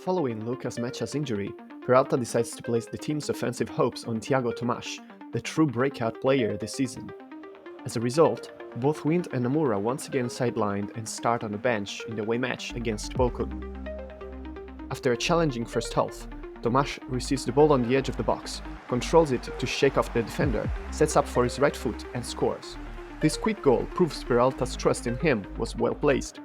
Following Lucas Nmecha's injury, Peralta decides to place the team's offensive hopes on Thiago Tomas, the true breakout player this season. As a result, both Wind and Nomura once again sidelined and start on the bench in the away match against Bochum. After a challenging first half, Tomas receives the ball on the edge of the box, controls it to shake off the defender, sets up for his right foot and scores. This quick goal proves Peralta's trust in him was well placed.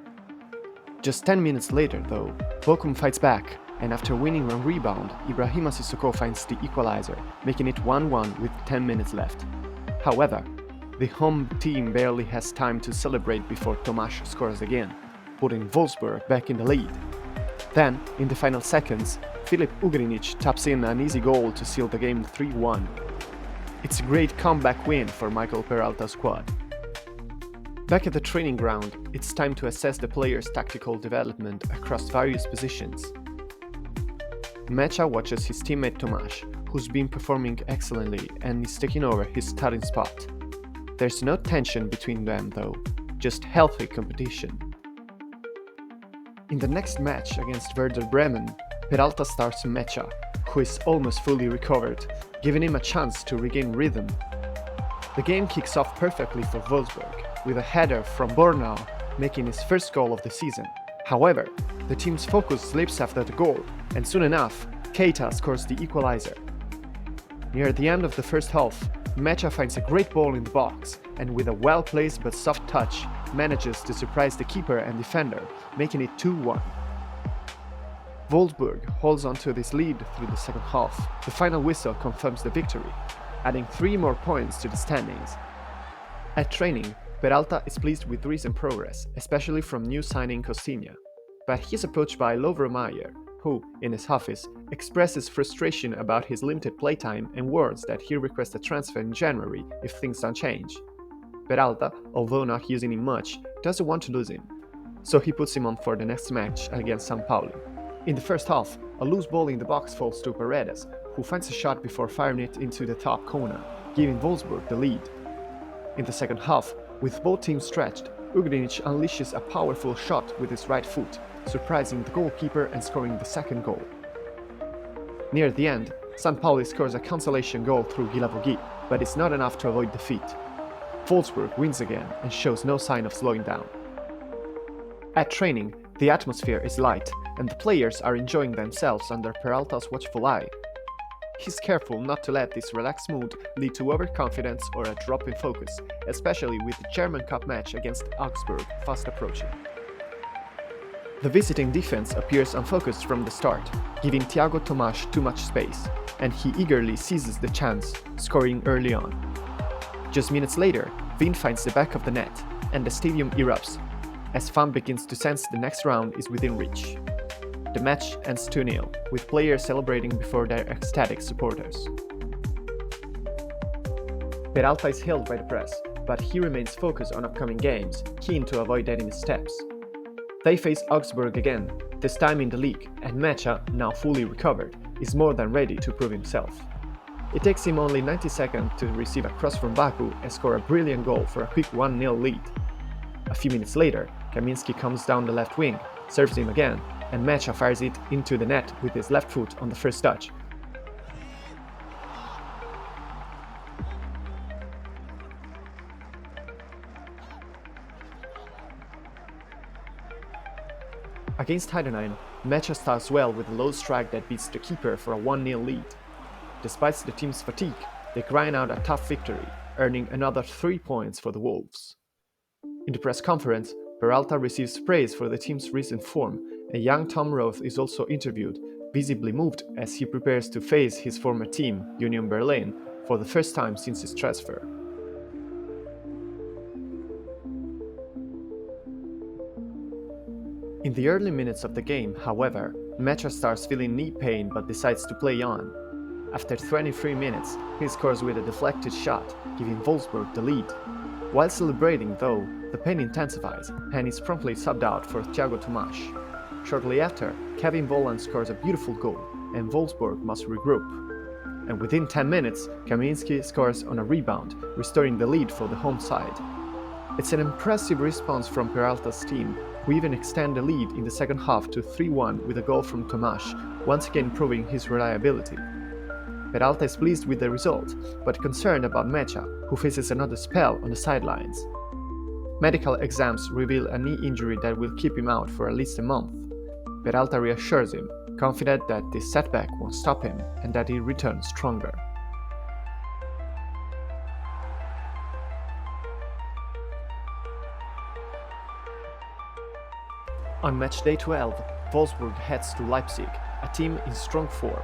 Just 10 minutes later, though, Bochum fights back, and after winning on rebound, Ibrahima Sissoko finds the equalizer, making it 1-1 with 10 minutes left. However, the home team barely has time to celebrate before Tomas scores again, putting Wolfsburg back in the lead. Then, in the final seconds, Filip Ugrinic taps in an easy goal to seal the game 3-1. It's a great comeback win for Michael Peralta's squad. Back at the training ground, it's time to assess the players' tactical development across various positions. Nmecha watches his teammate Tomas, who's been performing excellently and is taking over his starting spot. There's no tension between them though, just healthy competition. In the next match against Werder Bremen, Peralta starts Nmecha, who is almost fully recovered, giving him a chance to regain rhythm. The game kicks off perfectly for Wolfsburg, with a header from Bornau making his first goal of the season. However, the team's focus slips after the goal, and soon enough, Keita scores the equalizer. Near the end of the first half, Nmecha finds a great ball in the box, and with a well-placed but soft touch, manages to surprise the keeper and defender, making it 2-1. Wolfsburg holds on to this lead through the second half. The final whistle confirms the victory, adding 3 more points to the standings. At training, Peralta is pleased with recent progress, especially from new signing Costinha. But he's approached by Lovro Mayer, who, in his office, expresses frustration about his limited playtime and warns that he requests a transfer in January if things don't change. Peralta, although not using him much, doesn't want to lose him, so he puts him on for the next match against Pauli. In the first half, a loose ball in the box falls to Paredes, who finds a shot before firing it into the top corner, giving Wolfsburg the lead. In the second half, with both teams stretched, Ugrinic unleashes a powerful shot with his right foot, surprising the goalkeeper and scoring the second goal. Near the end, Pauli scores a consolation goal through Guilavogui, but it's not enough to avoid defeat. Wolfsburg wins again and shows no sign of slowing down. At training, the atmosphere is light, and the players are enjoying themselves under Peralta's watchful eye. He's careful not to let this relaxed mood lead to overconfidence or a drop in focus, especially with the German Cup match against Augsburg fast approaching. The visiting defense appears unfocused from the start, giving Thiago Tomas too much space, and he eagerly seizes the chance, scoring early on. Just minutes later, Wind finds the back of the net, and the stadium erupts, as fun begins to sense the next round is within reach. The match ends 2-0, with players celebrating before their ecstatic supporters. Peralta is hailed by the press, but he remains focused on upcoming games, keen to avoid dead missteps. They face Augsburg again, this time in the league, and Nmecha, now fully recovered, is more than ready to prove himself. It takes him only 90 seconds to receive a cross from Baku and score a brilliant goal for a quick 1-0 lead. A few minutes later, Kaminski comes down the left wing, serves him again, and Nmecha fires it into the net with his left foot on the first touch. Against Heidenheim, Nmecha starts well with a low strike that beats the keeper for a 1-0 lead. Despite the team's fatigue, they grind out a tough victory, earning another 3 points for the Wolves. In the press conference, Peralta receives praise for the team's recent form, and young Tom Rothe is also interviewed, visibly moved as he prepares to face his former team, Union Berlin, for the first time since his transfer. In the early minutes of the game, however, Nmecha starts feeling knee pain but decides to play on. After 23 minutes, he scores with a deflected shot, giving Wolfsburg the lead. While celebrating, though, the pain intensifies, and is promptly subbed out for Thiago Tomas. Shortly after, Kevin Volland scores a beautiful goal, and Wolfsburg must regroup. And within 10 minutes, Kaminski scores on a rebound, restoring the lead for the home side. It's an impressive response from Peralta's team, who even extend the lead in the second half to 3-1 with a goal from Tomáš, once again proving his reliability. Peralta is pleased with the result, but concerned about Nmecha, who faces another spell on the sidelines. Medical exams reveal a knee injury that will keep him out for at least a month. Peralta reassures him, confident that this setback won't stop him and that he returns stronger. On match day 12, Wolfsburg heads to Leipzig, a team in strong form.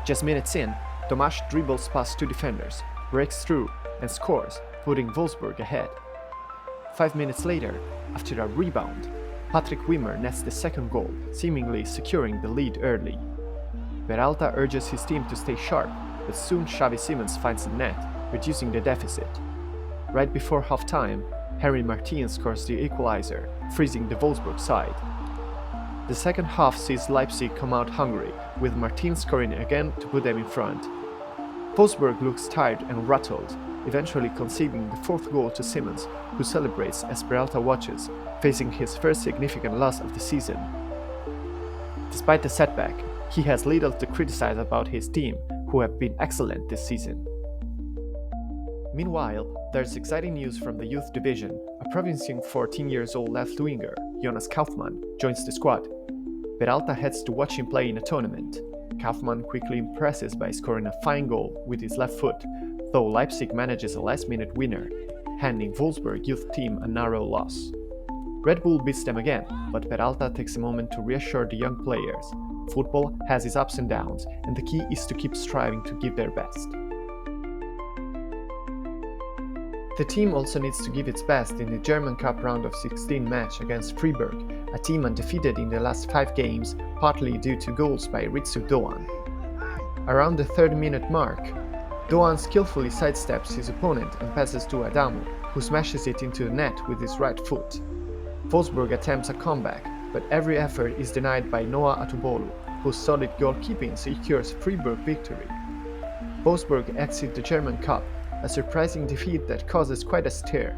Just minutes in, Tomáš dribbles past two defenders, breaks through, and scores, putting Wolfsburg ahead. 5 minutes later, after a rebound, Patrick Wimmer nets the second goal, seemingly securing the lead early. Peralta urges his team to stay sharp, but soon Xavi Simons finds the net, reducing the deficit. Right before half-time, Henry Martin scores the equalizer, freezing the Wolfsburg side. The second half sees Leipzig come out hungry, with Martin scoring again to put them in front. Wolfsburg looks tired and rattled, eventually conceding the fourth goal to Simons, who celebrates as Peralta watches, facing his first significant loss of the season. Despite the setback, he has little to criticize about his team, who have been excellent this season. Meanwhile, there's exciting news from the youth division. A promising 14-year-old left-winger, Jonas Kaufmann, joins the squad. Peralta heads to watch him play in a tournament. Kaufmann quickly impresses by scoring a fine goal with his left foot, though Leipzig manages a last-minute winner, handing Wolfsburg youth team a narrow loss. Red Bull beats them again, but Peralta takes a moment to reassure the young players. Football has its ups and downs, and the key is to keep striving to give their best. The team also needs to give its best in the German Cup round of 16 match against Freiburg, a team undefeated in the last 5 games, partly due to goals by Ritsu Doan. Around the 30-minute mark, Doan skillfully sidesteps his opponent and passes to Adamu, who smashes it into the net with his right foot. Wolfsburg attempts a comeback, but every effort is denied by Noah Atubolu, whose solid goalkeeping secures Freiburg victory. Wolfsburg exit the German Cup, a surprising defeat that causes quite a stir.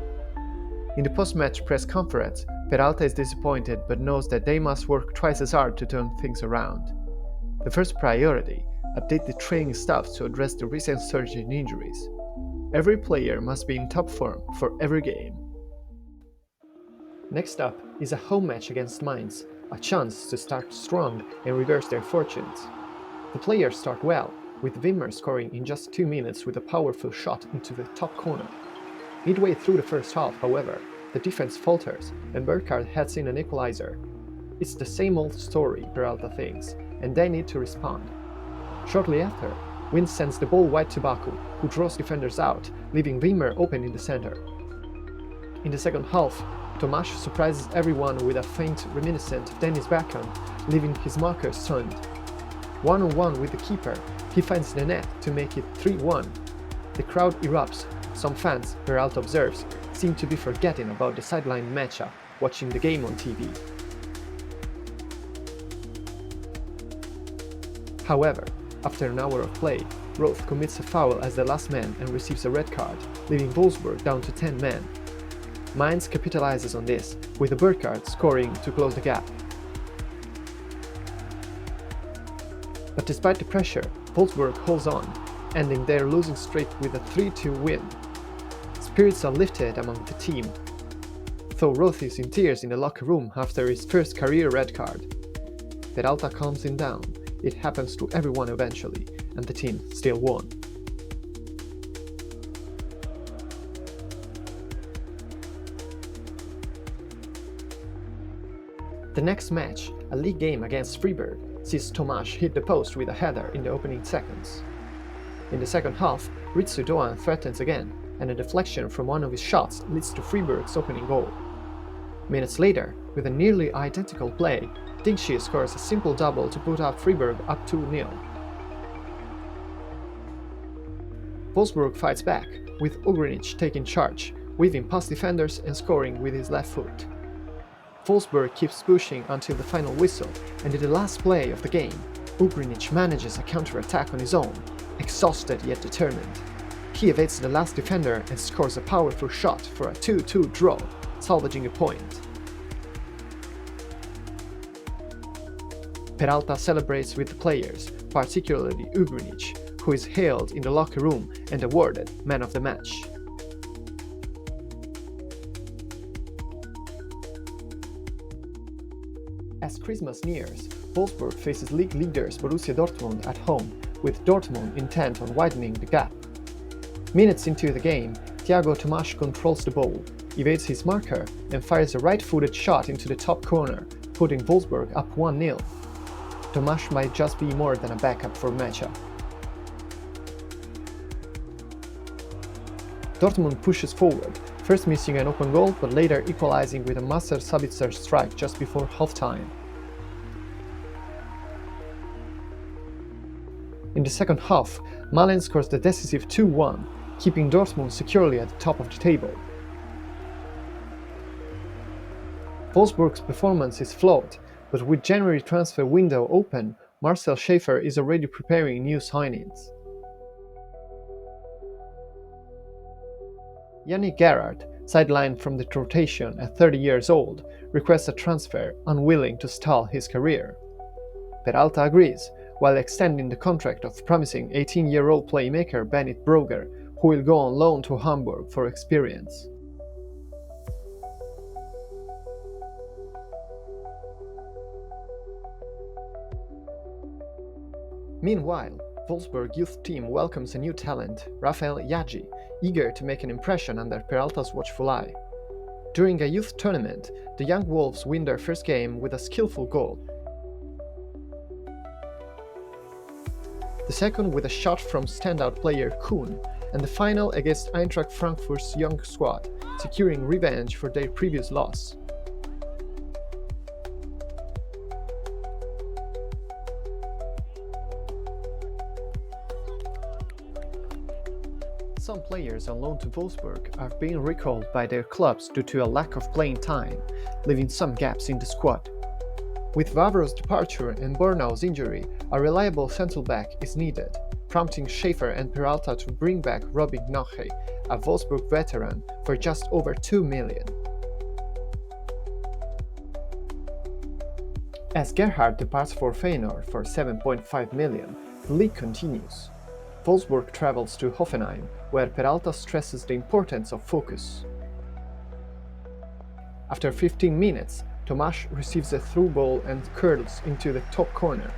In the post-match press conference, Peralta is disappointed but knows that they must work twice as hard to turn things around. The first priority: update the training staff to address the recent surge in injuries. Every player must be in top form for every game. Next up is a home match against Mainz, a chance to start strong and reverse their fortunes. The players start well, with Wimmer scoring in just 2 minutes with a powerful shot into the top corner. Midway through the first half, however, the defense falters and Burkhardt heads in an equalizer. It's the same old story, Peralta thinks, and they need to respond. Shortly after, Wind sends the ball wide to Baku, who draws defenders out, leaving Wimmer open in the center. In the second half, Tomáš surprises everyone with a feint reminiscent of Dennis Bergkamp, leaving his marker stunned. One-on-one with the keeper, he finds the net to make it 3-1. The crowd erupts. Some fans, Peralta observes, seem to be forgetting about the sideline Nmecha, watching the game on TV. However, after an hour of play, Rothe commits a foul as the last man and receives a red card, leaving Wolfsburg down to 10 men. Mainz capitalizes on this, with Burkhardt scoring to close the gap. But despite the pressure, Wolfsburg holds on, ending their losing streak with a 3-2 win. Spirits are lifted among the team, though Rothe is in tears in the locker room after his first career red card. Peralta calms him down. It happens to everyone eventually, and the team still won. The next match, a league game against Freiburg, sees Tomáš hit the post with a header in the opening seconds. In the second half, Ritsu Doan threatens again, and a deflection from one of his shots leads to Freiburg's opening goal. Minutes later, with a nearly identical play, Dingshi scores a simple double to put up Freiburg up 2-0. Wolfsburg fights back, with Ugrinic taking charge, weaving past defenders and scoring with his left foot. Wolfsburg keeps pushing until the final whistle, and in the last play of the game, Ugrinic manages a counter-attack on his own, exhausted yet determined. He evades the last defender and scores a powerful shot for a 2-2 draw, salvaging a point. Peralta celebrates with the players, particularly Ugrinic, who is hailed in the locker room and awarded Man of the Match. As Christmas nears, Wolfsburg faces league leaders Borussia Dortmund at home, with Dortmund intent on widening the gap. Minutes into the game, Thiago Tomáš controls the ball, evades his marker, and fires a right-footed shot into the top corner, putting Wolfsburg up 1-0. Tomáš might just be more than a backup for Nmecha. Dortmund pushes forward, first missing an open goal but later equalizing with a Maser Sabitzer strike just before half-time. In the second half, Malen scores the decisive 2-1, keeping Dortmund securely at the top of the table. Wolfsburg's performance is flawed, but with January transfer window open, Marcel Schäfer is already preparing new signings. Yannick Gerhardt, sidelined from the rotation at 30 years old, requests a transfer, unwilling to stall his career. Peralta agrees, while extending the contract of promising 18-year-old playmaker Bennett Brogger, who will go on loan to Hamburg for experience. Meanwhile, Wolfsburg youth team welcomes a new talent, Rafael Yaji, eager to make an impression under Peralta's watchful eye. During a youth tournament, the young Wolves win their first game with a skillful goal. The second with a shot from standout player Kuhn, and the final against Eintracht Frankfurt's young squad, securing revenge for their previous loss. Some players on loan to Wolfsburg are being recalled by their clubs due to a lack of playing time, leaving some gaps in the squad. With Vavro's departure and Bornau's injury, a reliable central back is needed, prompting Schäfer and Peralta to bring back Robin Knoche, a Wolfsburg veteran, for just over 2 million. As Gerhardt departs for Feyenoord for 7.5 million, the league continues. Wolfsburg travels to Hoffenheim, where Peralta stresses the importance of focus. After 15 minutes, Tomáš receives a through ball and curls into the top corner.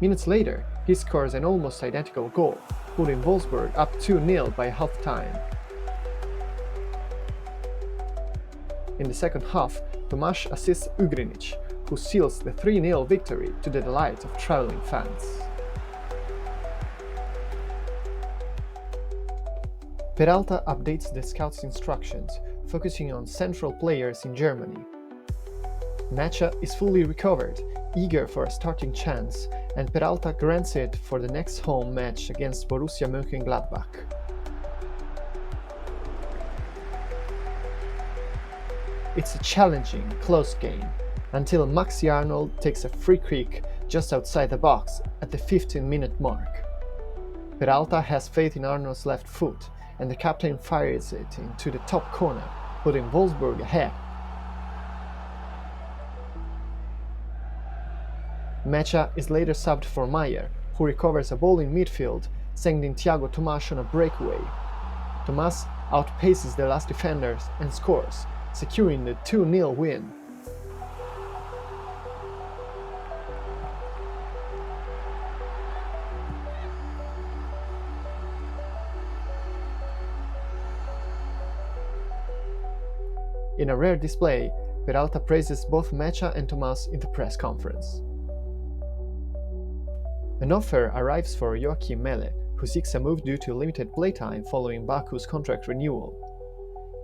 Minutes later, he scores an almost identical goal, putting Wolfsburg up 2-0 by half-time. In the second half, Tomáš assists Ugrinic, who seals the 3-0 victory to the delight of traveling fans. Peralta updates the scouts' instructions, focusing on central players in Germany. Nmecha is fully recovered, eager for a starting chance, and Peralta grants it for the next home match against Borussia Mönchengladbach. It's a challenging, close game, until Maxi Arnold takes a free kick just outside the box at the 15-minute mark. Peralta has faith in Arnold's left foot, and the captain fires it into the top corner, putting Wolfsburg ahead. Nmecha is later subbed for Maier, who recovers a ball in midfield, sending Thiago Tomáš on a breakaway. Tomáš outpaces the last defenders and scores, securing the 2-0 win. In a rare display, Peralta praises both Nmecha and Tomáš in the press conference. An offer arrives for Joachim Mele, who seeks a move due to limited playtime following Baku's contract renewal.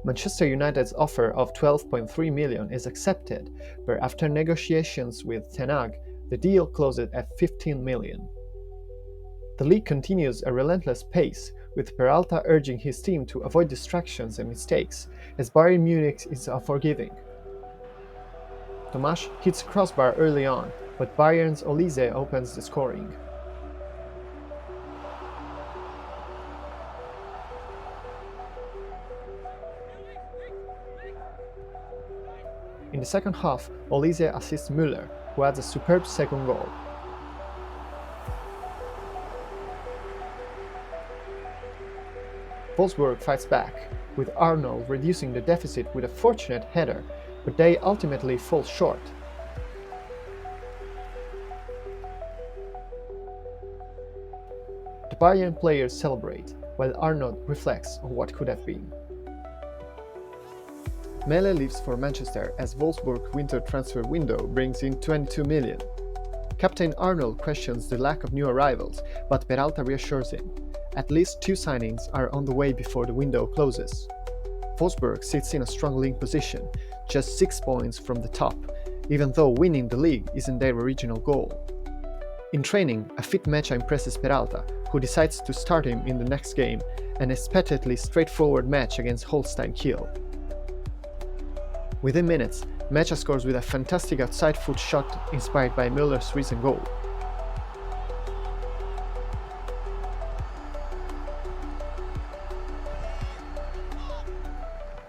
Manchester United's offer of 12.3 million is accepted, but after negotiations with Ten Hag, the deal closed at 15 million. The league continues a relentless pace, with Peralta urging his team to avoid distractions and mistakes, as Bayern Munich is unforgiving. Tomáš hits a crossbar early on, but Bayern's Olise opens the scoring. In the second half, Olise assists Müller, who adds a superb second goal. Wolfsburg fights back, with Arnold reducing the deficit with a fortunate header, but they ultimately fall short. The Bayern players celebrate, while Arnold reflects on what could have been. Mele leaves for Manchester as Wolfsburg winter transfer window brings in 22 million. Captain Arnold questions the lack of new arrivals, but Peralta reassures him. At least 2 signings are on the way before the window closes. Wolfsburg sits in a strong league position, just 6 points from the top, even though winning the league isn't their original goal. In training, a fit Nmecha impresses Peralta, who decides to start him in the next game, an expectedly straightforward match against Holstein Kiel. Within minutes, Nmecha scores with a fantastic outside foot shot inspired by Müller's recent goal.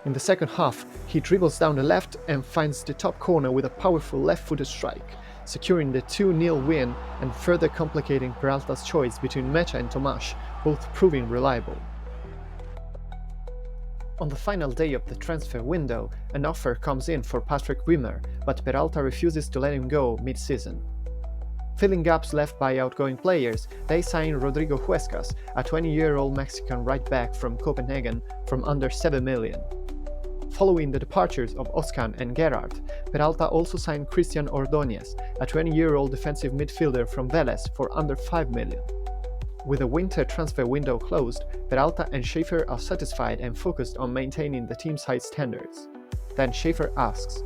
In the second half, he dribbles down the left and finds the top corner with a powerful left-footed strike, securing the 2-0 win and further complicating Peralta's choice between Nmecha and Tomáš, both proving reliable. On the final day of the transfer window, an offer comes in for Patrick Wimmer, but Peralta refuses to let him go mid-season. Filling gaps left by outgoing players, they sign Rodrigo Huescas, a 20-year-old Mexican right-back from Copenhagen, from under 7 million. Following the departures of Oskan and Gerard, Peralta also signed Christian Ordóñez, a 20-year-old defensive midfielder from Vélez, for under 5 million. With the winter transfer window closed, Peralta and Schaefer are satisfied and focused on maintaining the team's high standards. Then Schaefer asks,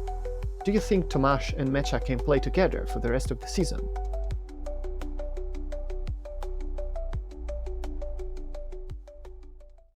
"Do you think Tomáš and Nmecha can play together for the rest of the season?"